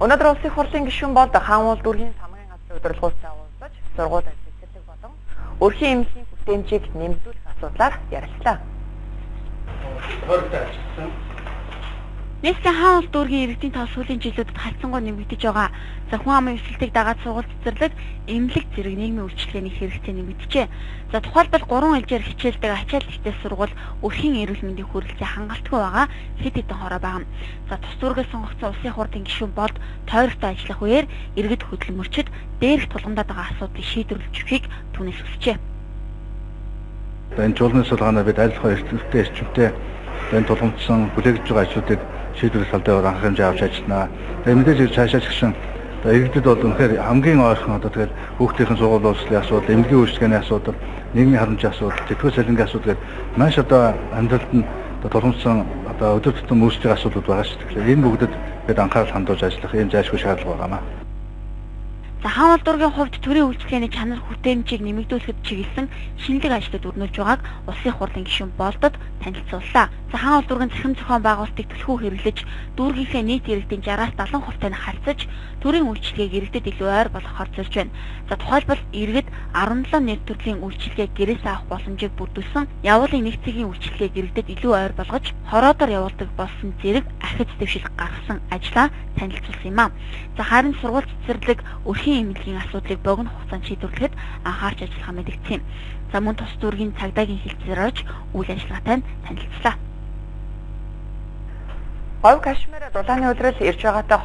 Өнөөдөр улсын хурлын гишүүн болд хаануул дүүргийн самгийн газрын удирдлагуудтай уулзаж сургууль ажил болон өрхийн эмнэлгийн бүтээмжийг нэмэгдүүлэх асуудлаар ярилцлаа. Нийслэлийн хаануул дүүргийн иргэдийн тоо сүүлийн жилүүдэд хальсангуй нэмэгдэж байгаа. За хүн амын өсөлтийг дагаад сургууль цэцэрлэг эмнэлэг зэрэг нийгмийн үйлчилгээний хэрэгцээ нэмэгдэжээ. За тухайлбал 3 ээлжээр хичээлдэг ачаал ихтэй сургууль өрхийн эрүүл мэндийн хүрээлцээ хангалтгүй байгаа хэд хэдэн хороо байгаа. За тус зүргээс сонгогдсон улсын хурлын гишүүн болд тойрогтой ажиллах үеэр иргэд хөдөлмөрчид дээрх тулгамдаад байгаа асуудлыг шийдвэрлэж өгөхийг түүнээс хүсжээ. Энэ жуулны судалгаанаар бид аль хоёр эрчимтэй энэ тулгамдсан бүлээгдэж байгаа ажлуудыг шийдвэрлэх талаар анх хэмжээ авч ажилланаа. Тэгээд мэдээж цаашаа ч гэсэн иргэдэд бол үнэхээр хамгийн ойрхон тэгээд хүүхдийн сургууль боловсролын асуудал, эмнэлгийн үйлчилгээний асуудал, нийгмийн харамжийн асуудал, тэтгэврийн салингийн асуудал гэдэг маш амьдралд нь тулгамдсан өдөр тутам үүсэж байгаа асуудлууд байгаа шүү дээ. Тэгэхээр энэ бүгдэд бид анхаарал хандуулж ажиллах юм зайлшгүй шаардлага байгаамаа. За хаануул дүүргийн хувьд төрийн үйлчилгээний чанар бүтээмжийг нэмэгдүүлэхэд чиглэсэн шинэлэг ажлууд өрнүүлж байгааг улсын хурлын гишүүн болдод танилцууллаа. За хаануул дүүргийн захирам зохион байгуулалтыг түлхүү хэрэглэж дүүргийнхээ нийт иргэдийн 60-70% нь харьцаж төрийн үйлчилгээг иргэдэд илүү ойр болгохоор зорж байна. За тухайлбал иргэд 17 нийт төрлийн үйлчилгээг гэрээс авах боломжийг бүрдүүлсэн явуулын нэг цагийн үйлчилгээг иргэдэд илүү ойр болгож хороодоор явуулдаг болсон зэрэг архиц дэвшил гаргасан ажлаа танилцуулсан юм а. За харин сургууль цэцэрлэг өрхийн эмнэлгийн асуудлыг богино хугацаанд шийдвэрлэхэд анхаарч ажиллахаа мэдгдсэн. За мөн тус дүүргийн цагдаагийн хилцээр орж үйл ажиллагаатай танилцлаа. Говь Кашмир дулааны өдрөл ирж байгаатай